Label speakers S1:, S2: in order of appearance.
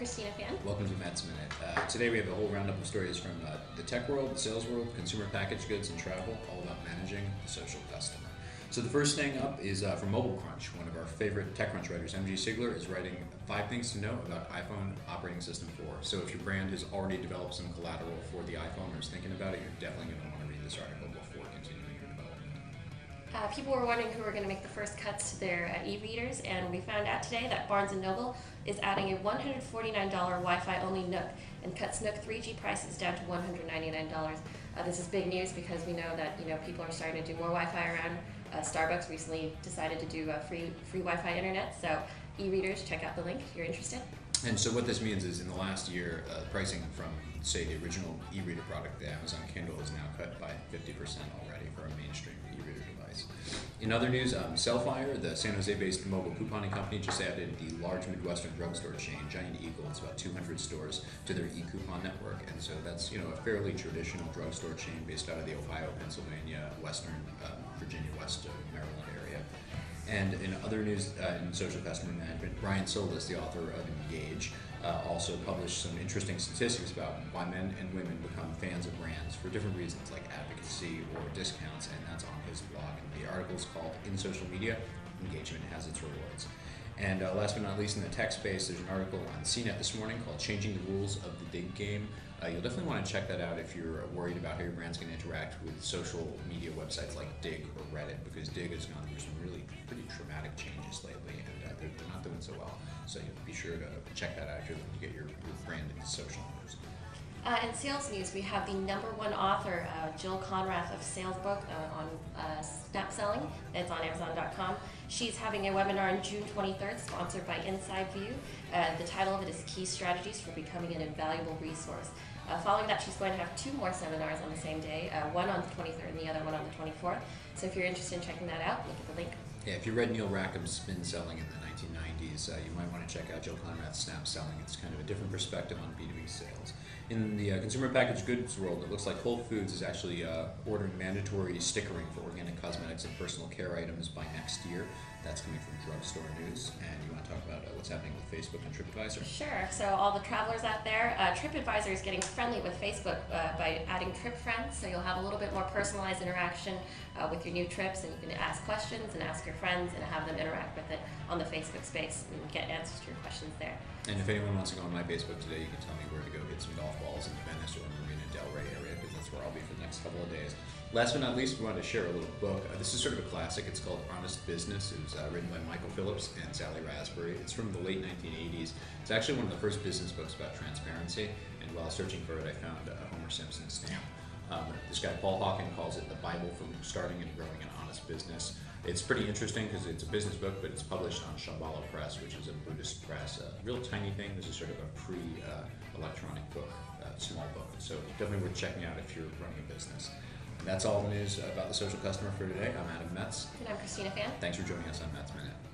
S1: Christina Fan.
S2: Welcome to MetzMinute. Today we have a whole roundup of stories from the tech world, the sales world, consumer packaged goods, and travel, all about managing the social customer. So the first thing up is from Mobile Crunch. One of our favorite TechCrunch writers, MG Sigler, is writing 5 things to know about iPhone operating system 4. So if your brand has already developed some collateral for the iPhone or is thinking about it, you're definitely going to want to read this article before continuing your development.
S1: People were wondering who were going to make the first cuts to their e-readers, and we found out today that Barnes & Noble is adding a $149 Wi-Fi only Nook and cuts Nook 3G prices down to $199. This is big news because we know that people are starting to do more Wi-Fi around. Starbucks recently decided to do free Wi-Fi internet, so e-readers, check out the link if you're interested.
S2: And so what this means is in the last year, pricing from, say, the original e-reader product, the Amazon Kindle, is now cut by 50% already for a mainstream e-reader device. In other news, Sellfire, the San Jose-based mobile couponing company, just added the large Midwestern drugstore chain, Giant Eagle. It's about 200 stores to their e-coupon network, and so that's a fairly traditional drugstore chain based out of the Ohio, Pennsylvania, Western Virginia, West Maryland area. And in other news in social customer management, Brian Solis, the author of Engage, also published some interesting statistics about why men and women become fans of brands for different reasons, like advocacy or discounts, and that's on his blog. And the article is called In Social Media, Engagement Has Its Rewards. And last but not least, in the tech space, there's an article on CNET this morning called Changing the Rules of the Dig Game. You'll definitely want to check that out if you're worried about how your brand's going to interact with social media websites like Dig or Reddit, because Dig has gone through some really pretty traumatic changes lately, and they're not doing so well. So be sure to check that out if you're looking to get your brand into social news.
S1: In sales news, we have the #1 author, Jill Conrath of Sales Book on Snap Selling. It's on Amazon.com. She's having a webinar on June 23rd, sponsored by Inside View. The title of it is Key Strategies for Becoming an Invaluable Resource. Following that, she's going to have 2 more seminars on the same day, one on the 23rd and the other one on the 24th. So if you're interested in checking that out, look at the link.
S2: Yeah, if you read Neil Rackham's Spin Selling in the 1990s, you might want to check out Jill Conrath's Snap Selling. It's kind of a different perspective on B2B sales. In the consumer packaged goods world, it looks like Whole Foods is actually ordering mandatory stickering for organic cosmetics and personal care items by next year. That's coming from Drugstore News. And you want to talk about what's happening with Facebook and TripAdvisor?
S1: Sure. So all the travelers out there, TripAdvisor is getting friendly with Facebook by adding trip friends. So you'll have a little bit more personalized interaction with your new trips, and you can ask questions and ask your friends and have them interact with it on the Facebook space and get answers to your questions there.
S2: And if anyone wants to go on my Facebook today, you can tell me where to go get some golf balls in Venice or Marina Del Rey area, because that's where I'll be for the next couple of days. Last but not least, we wanted to share a little book. This is sort of a classic. It's called Honest Business. It was written by Michael Phillips and Sally Raspberry. It's from the late 1980s. It's actually one of the first business books about transparency, and while searching for it, I found a Homer Simpson stamp. This guy, Paul Hawken, calls it the Bible for starting and growing an honest business. It's pretty interesting because it's a business book, but it's published on Shambhala Press, which is a Buddhist press. A real tiny thing. This is sort of a pre-electronic book, small book. So definitely worth checking out if you're running a business. And that's all the news about the social customer for today. I'm Adam Metz.
S1: And I'm Christina Fan.
S2: Thanks for joining us on MetzMinute.